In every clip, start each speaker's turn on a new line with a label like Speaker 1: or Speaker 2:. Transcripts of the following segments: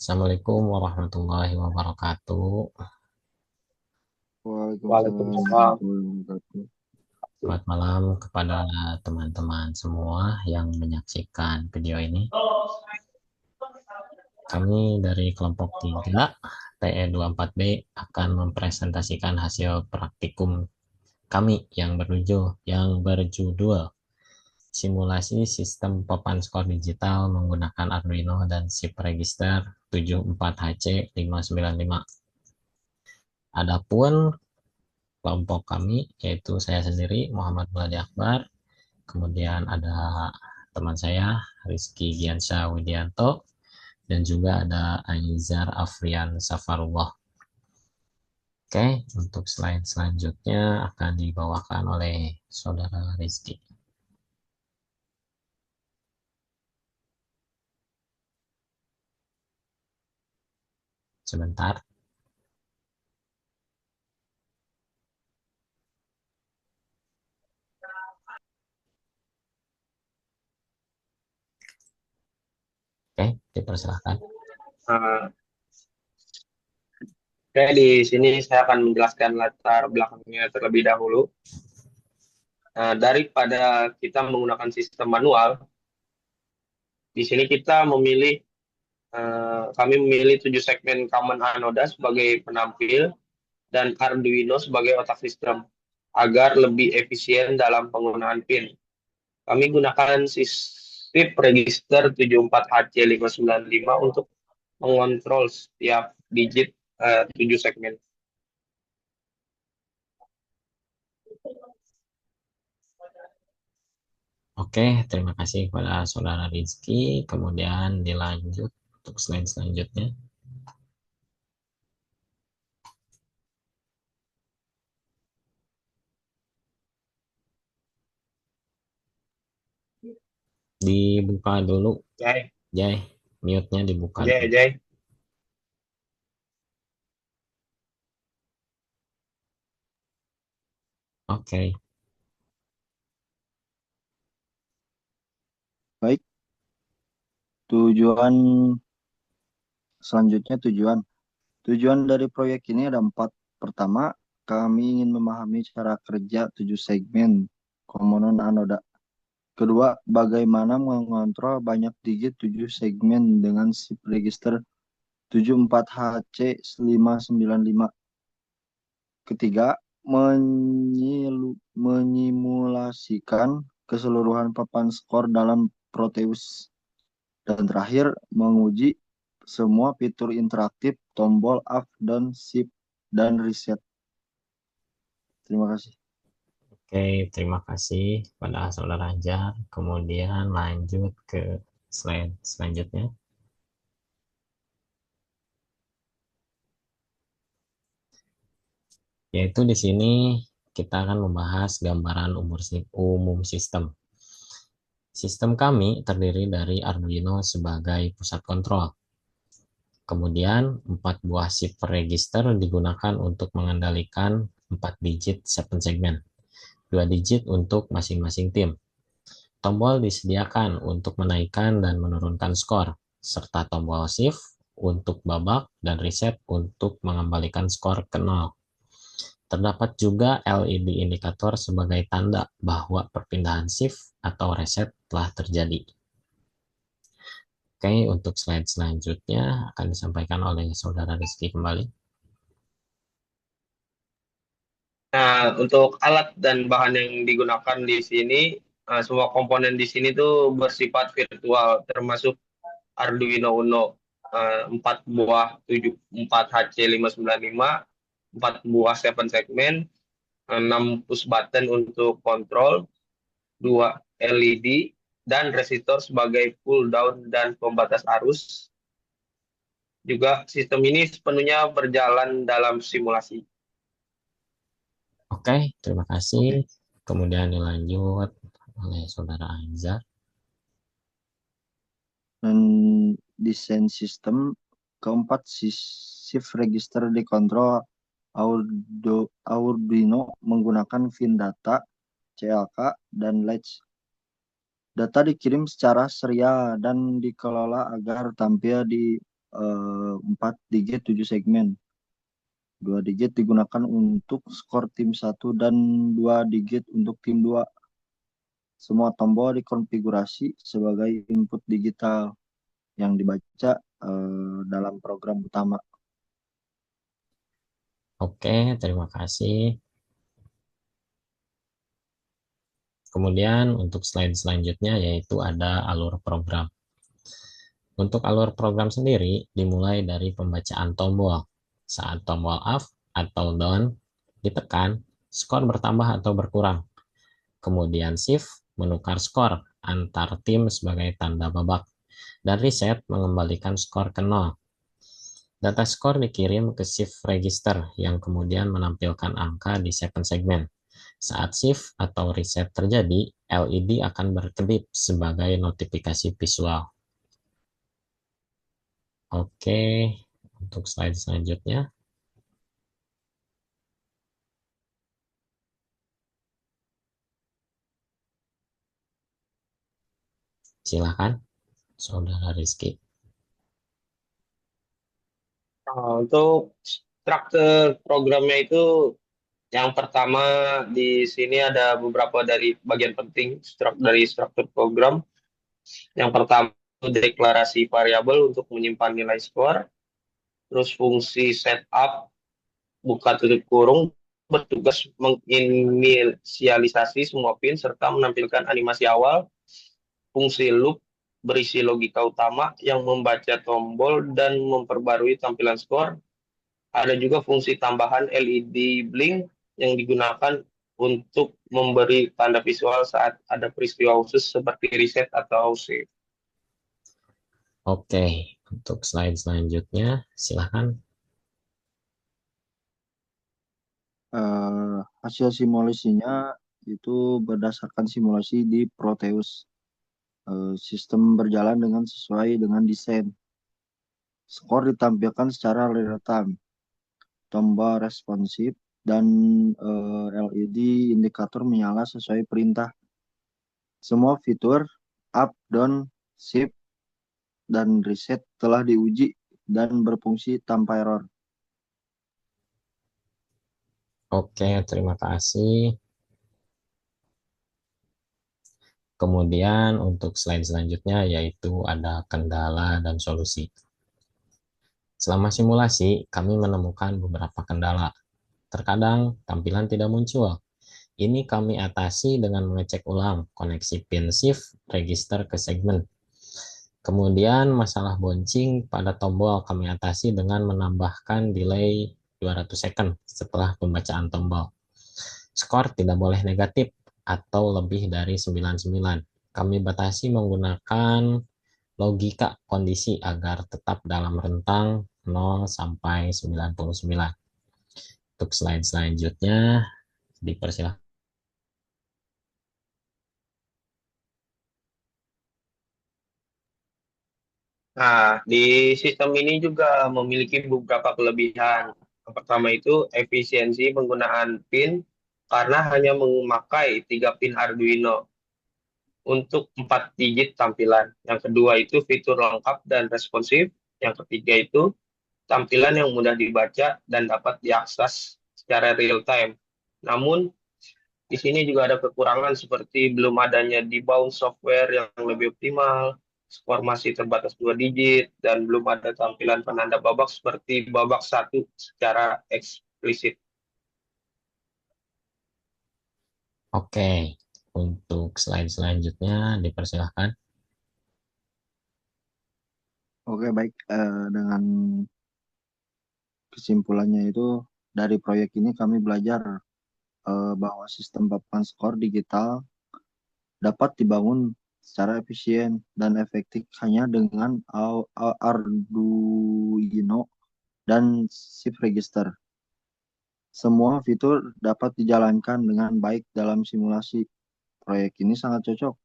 Speaker 1: Assalamualaikum warahmatullahi wabarakatuh.
Speaker 2: Waalaikumsalam
Speaker 3: Waalaikumsalam.
Speaker 2: warahmatullahi wabarakatuh.
Speaker 1: Selamat malam kepada teman-teman semua yang menyaksikan video ini. Kami dari kelompok 3 TE24B akan mempresentasikan hasil praktikum kami yang berjudul simulasi sistem papan skor digital menggunakan Arduino dan chip register 74HC595. Adapun kelompok kami, yaitu saya sendiri Muhammad Muladi Akbar, kemudian ada teman saya Rizky Giansyah Widianto, dan juga ada Aizar Afrian Safarullah. Oke, untuk slide selanjutnya akan dibawakan oleh saudara Rizky. Sebentar. Oke, dipersilahkan.
Speaker 3: Nah, Oke, di sini saya akan menjelaskan latar belakangnya terlebih dahulu. Daripada kita menggunakan sistem manual, di sini kami memilih 7 segmen common anoda sebagai penampil dan Arduino sebagai otak sistem agar lebih efisien dalam penggunaan pin. Kami gunakan chip register 74HC595 untuk mengontrol setiap digit 7 segmen.
Speaker 1: Oke, terima kasih kepada saudara Rizky. Kemudian dilanjut untuk slide selanjutnya. Dibuka dulu,
Speaker 3: Jai,
Speaker 1: Jay. Mute-nya dibuka
Speaker 3: Jai,
Speaker 1: dulu.
Speaker 3: Jai.
Speaker 1: Oke.
Speaker 2: Baik, tujuan selanjutnya tujuan dari proyek ini ada 4. Pertama, kami ingin memahami cara kerja 7 segmen komponen anoda. Kedua, bagaimana mengontrol banyak digit 7 segmen dengan chip register 74HC595. Ketiga, menyimulasikan keseluruhan papan skor dalam Proteus. Dan terakhir, menguji semua fitur interaktif tombol up dan shift dan reset. Terima kasih.
Speaker 1: Oke, terima kasih pada saudara Anjar. Kemudian lanjut ke slide selanjutnya. Yaitu di sini kita akan membahas gambaran umum sistem. Sistem kami terdiri dari Arduino sebagai pusat kontrol. Kemudian 4 buah shift register digunakan untuk mengendalikan 4 digit 7 segmen, 2 digit untuk masing-masing tim. Tombol disediakan untuk menaikkan dan menurunkan skor, serta tombol shift untuk babak dan reset untuk mengembalikan skor ke 0. Terdapat juga LED indikator sebagai tanda bahwa perpindahan shift atau reset telah terjadi. Oke, untuk slide selanjutnya akan disampaikan oleh saudara Rizky kembali.
Speaker 3: Nah, untuk alat dan bahan yang digunakan di sini, semua komponen di sini tuh bersifat virtual, termasuk Arduino Uno, 4 buah 74HC595, 4 buah 7 segmen, 6 push button untuk kontrol, 2 LED, dan resistor sebagai pull down dan pembatas arus. Juga sistem ini sepenuhnya berjalan dalam simulasi.
Speaker 1: Oke, terima kasih.
Speaker 2: Oke.
Speaker 1: Kemudian dilanjut oleh saudara Anzar.
Speaker 2: Dan desain sistem keempat, shift register dikontrol Arduino menggunakan pin data, CLK, dan latch. Data dikirim secara serial dan dikelola agar tampil di 4 digit 7 segmen. 2 digit digunakan untuk skor tim 1 dan 2 digit untuk tim 2. Semua tombol dikonfigurasi sebagai input digital yang dibaca dalam program utama.
Speaker 1: Oke, terima kasih. Kemudian untuk slide selanjutnya yaitu ada alur program. Untuk alur program sendiri dimulai dari pembacaan tombol. Saat tombol up atau down ditekan, skor bertambah atau berkurang. Kemudian shift menukar skor antar tim sebagai tanda babak. Dan reset mengembalikan skor ke 0. Data skor dikirim ke shift register yang kemudian menampilkan angka di 7 segmen. Saat shift atau reset terjadi, LED akan berkedip sebagai notifikasi visual. Oke, untuk slide selanjutnya. Silakan, Saudara Rizky.
Speaker 3: Untuk struktur programnya itu yang pertama di sini ada beberapa dari bagian penting dari struktur program. Yang pertama itu deklarasi variabel untuk menyimpan nilai skor, terus fungsi setup buka tutup kurung bertugas menginisialisasi semua pin serta menampilkan animasi awal, fungsi loop berisi logika utama yang membaca tombol dan memperbarui tampilan skor. Ada juga fungsi tambahan LED blink yang digunakan untuk memberi tanda visual saat ada peristiwa khusus seperti reset atau save.
Speaker 1: Oke, untuk slide selanjutnya, silakan.
Speaker 2: Hasil simulasinya itu berdasarkan simulasi di Proteus. Sistem berjalan dengan sesuai dengan desain. Skor ditampilkan secara real time. Tombol responsif dan LED indikator menyala sesuai perintah. Semua fitur up, down, shift, dan reset telah diuji dan berfungsi tanpa error.
Speaker 1: Oke, terima kasih. Kemudian untuk slide selanjutnya yaitu ada kendala dan solusi. Selama simulasi, kami menemukan beberapa kendala. Terkadang tampilan tidak muncul. Ini kami atasi dengan mengecek ulang koneksi pin shift register ke segmen. Kemudian masalah bouncing pada tombol kami atasi dengan menambahkan delay 200 second setelah pembacaan tombol. Skor tidak boleh negatif atau lebih dari 99. Kami batasi menggunakan logika kondisi agar tetap dalam rentang 0 sampai 99. Untuk slide selanjutnya dipersilakan.
Speaker 3: Nah, di sistem ini juga memiliki beberapa kelebihan. Yang pertama itu efisiensi penggunaan pin karena hanya memakai 3 pin Arduino untuk 4 digit tampilan. Yang kedua itu fitur lengkap dan responsif. Yang ketiga itu tampilan yang mudah dibaca dan dapat diakses secara real time. Namun, di sini juga ada kekurangan seperti belum adanya debound software yang lebih optimal, skor masih terbatas 2 digit, dan belum ada tampilan penanda babak seperti babak satu secara eksplisit.
Speaker 1: Oke, untuk slide selanjutnya dipersilahkan.
Speaker 2: Oke, baik. Dengan kesimpulannya itu dari proyek ini kami belajar bahwa sistem papan skor digital dapat dibangun secara efisien dan efektif hanya dengan Arduino dan shift register. Semua fitur dapat dijalankan dengan baik dalam simulasi. Proyek ini sangat cocok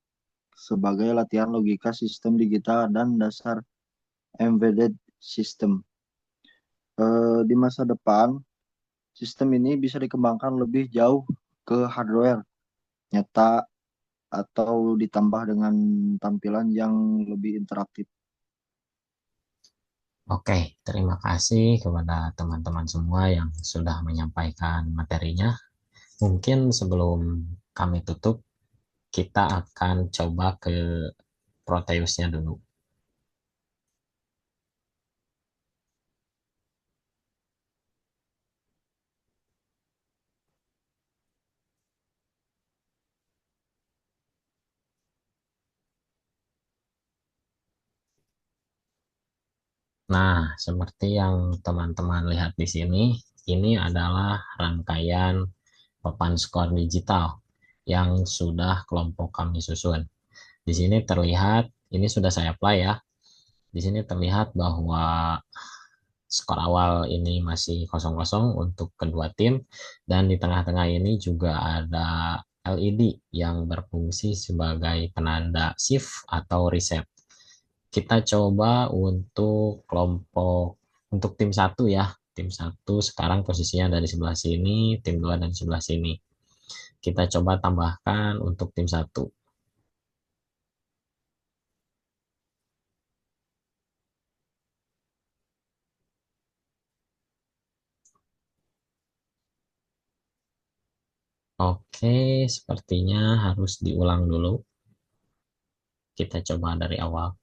Speaker 2: sebagai latihan logika sistem digital dan dasar embedded system. Di masa depan, sistem ini bisa dikembangkan lebih jauh ke hardware nyata atau ditambah dengan tampilan yang lebih interaktif.
Speaker 1: Oke, terima kasih kepada teman-teman semua yang sudah menyampaikan materinya. Mungkin sebelum kami tutup, kita akan coba ke Proteusnya dulu. Nah, seperti yang teman-teman lihat di sini, ini adalah rangkaian papan skor digital yang sudah kelompok kami susun. Di sini terlihat, ini sudah saya apply ya. Di sini terlihat bahwa skor awal ini masih kosong-kosong untuk kedua tim, dan di tengah-tengah ini juga ada LED yang berfungsi sebagai penanda shift atau reset. Kita coba untuk tim satu ya. Tim satu sekarang posisinya dari sebelah sini, tim dua dari sebelah sini. Kita coba tambahkan untuk tim satu. Oke, sepertinya harus diulang dulu. Kita coba dari awal.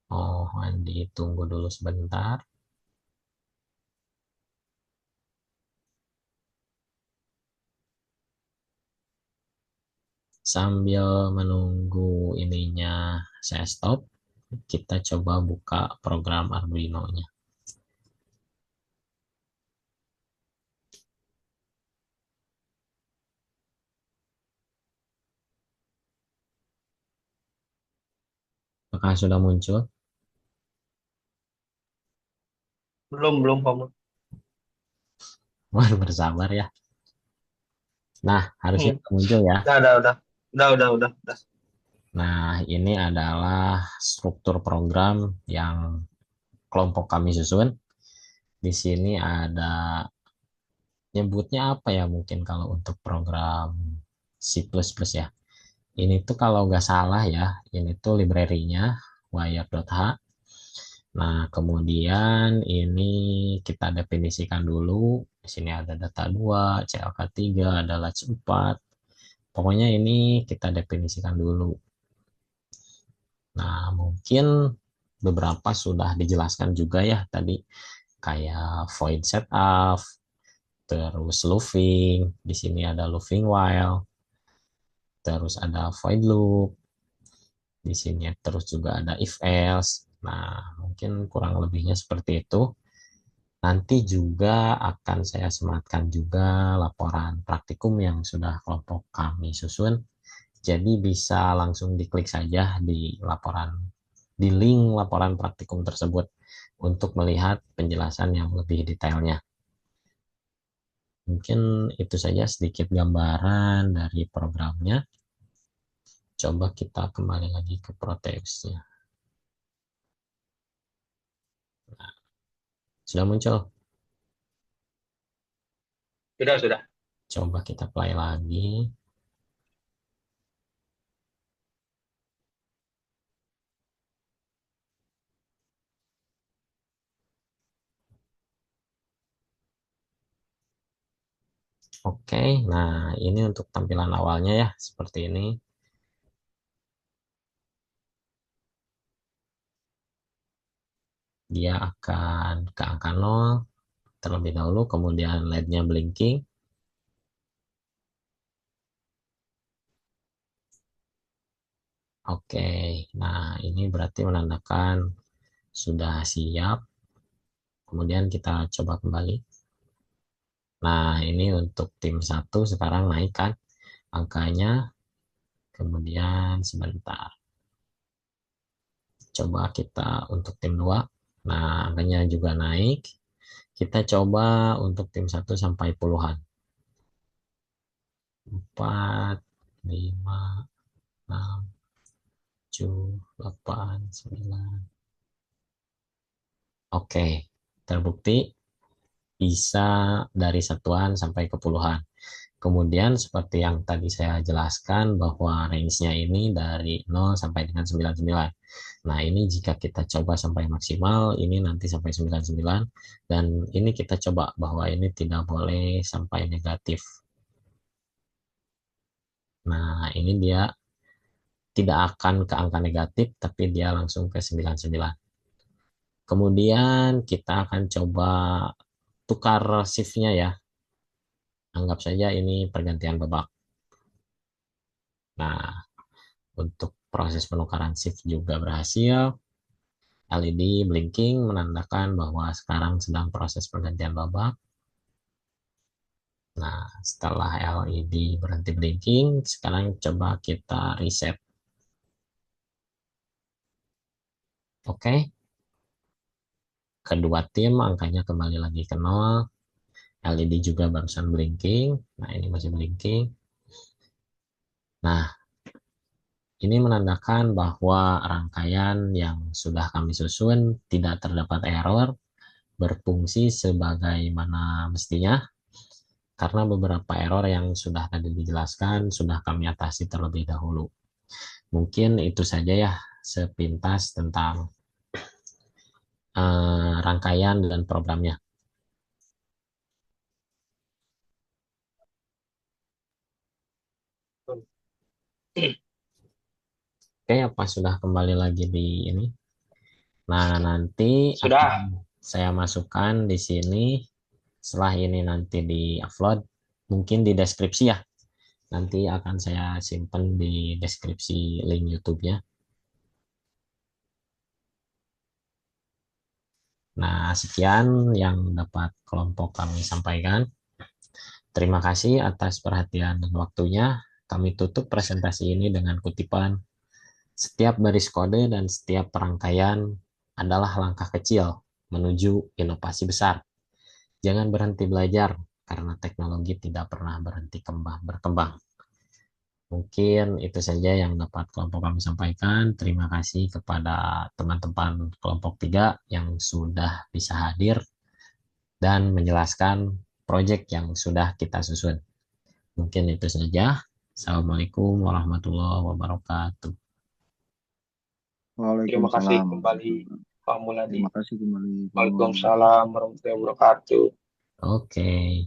Speaker 1: Oh, Andi, tunggu dulu sebentar. Sambil menunggu ininya saya stop, kita coba buka program Arduino-nya. Apakah sudah muncul?
Speaker 3: Belum, Pak.
Speaker 1: Wah, bersabar ya. Nah, harusnya
Speaker 3: Hmm.
Speaker 1: muncul ya.
Speaker 3: Udah. Udah.
Speaker 1: Nah, ini adalah struktur program yang kelompok kami susun. Di sini ada nyebutnya apa ya mungkin kalau untuk program C++ ya. Ini tuh kalau nggak salah ya, ini tuh library-nya wire.h. Nah, kemudian ini kita definisikan dulu. Di sini ada data 2, CLK3, ada latch 4. Pokoknya ini kita definisikan dulu. Nah, mungkin beberapa sudah dijelaskan juga ya tadi, kayak void setup, terus looping, di sini ada looping while, terus ada void loop, di sini terus juga ada if else. Nah, mungkin kurang lebihnya seperti itu. Nanti juga akan saya sematkan juga laporan praktikum yang sudah kelompok kami susun. Jadi bisa langsung diklik saja di link laporan praktikum tersebut untuk melihat penjelasan yang lebih detailnya. Mungkin itu saja sedikit gambaran dari programnya. Coba kita kembali lagi ke Proteusnya. Nah, sudah muncul.
Speaker 3: Sudah.
Speaker 1: Coba kita play lagi. Oke, nah ini untuk tampilan awalnya ya, seperti ini. Dia akan ke angka 0 terlebih dahulu, kemudian LED-nya blinking. Oke, nah ini berarti menandakan sudah siap. Kemudian kita coba kembali. Nah, ini untuk tim satu sekarang naik kan angkanya. Kemudian sebentar. Coba kita untuk tim 2. Nah, angkanya juga naik. Kita coba untuk tim satu sampai puluhan. 4, 5, 6, 7, 8, 9. Oke, terbukti bisa dari satuan sampai ke puluhan. Kemudian seperti yang tadi saya jelaskan bahwa range-nya ini dari 0 sampai dengan 99. Nah, ini jika kita coba sampai maksimal, ini nanti sampai 99. Dan ini kita coba bahwa ini tidak boleh sampai negatif. Nah, ini dia tidak akan ke angka negatif, tapi dia langsung ke 99. Kemudian kita akan coba tukar shift-nya ya. Anggap saja ini pergantian babak. Nah, untuk proses penukaran shift juga berhasil. LED blinking menandakan bahwa sekarang sedang proses pergantian babak. Nah, setelah LED berhenti blinking, sekarang coba kita reset. Oke. Kedua tim angkanya kembali lagi ke 0. LED juga barusan blinking. Nah, ini masih blinking. Nah, ini menandakan bahwa rangkaian yang sudah kami susun tidak terdapat error, berfungsi sebagaimana mestinya, karena beberapa error yang sudah tadi dijelaskan sudah kami atasi terlebih dahulu. Mungkin itu saja ya sepintas tentang rangkaian dan programnya. Oke, apa sudah kembali lagi di ini? Nah, nanti akan
Speaker 3: Sudah.
Speaker 1: saya masukkan di sini. Setelah ini nanti di-upload, mungkin di deskripsi ya. Nanti akan saya simpan di deskripsi link YouTube-nya. Nah, sekian yang dapat kelompok kami sampaikan. Terima kasih atas perhatian dan waktunya. Kami tutup presentasi ini dengan kutipan, setiap baris kode dan setiap perangkaian adalah langkah kecil menuju inovasi besar. Jangan berhenti belajar, karena teknologi tidak pernah berhenti berkembang. Mungkin itu saja yang dapat kelompok kami sampaikan. Terima kasih kepada teman-teman kelompok 3 yang sudah bisa hadir dan menjelaskan proyek yang sudah kita susun. Mungkin itu saja. Assalamualaikum warahmatullahi wabarakatuh.
Speaker 3: Terima kasih
Speaker 2: Waalaikumsalam.
Speaker 3: kembali Pak Muladi.
Speaker 2: Terima kasih kembali.
Speaker 3: Waalaikumsalam warahmatullahi wabarakatuh.
Speaker 1: Oke.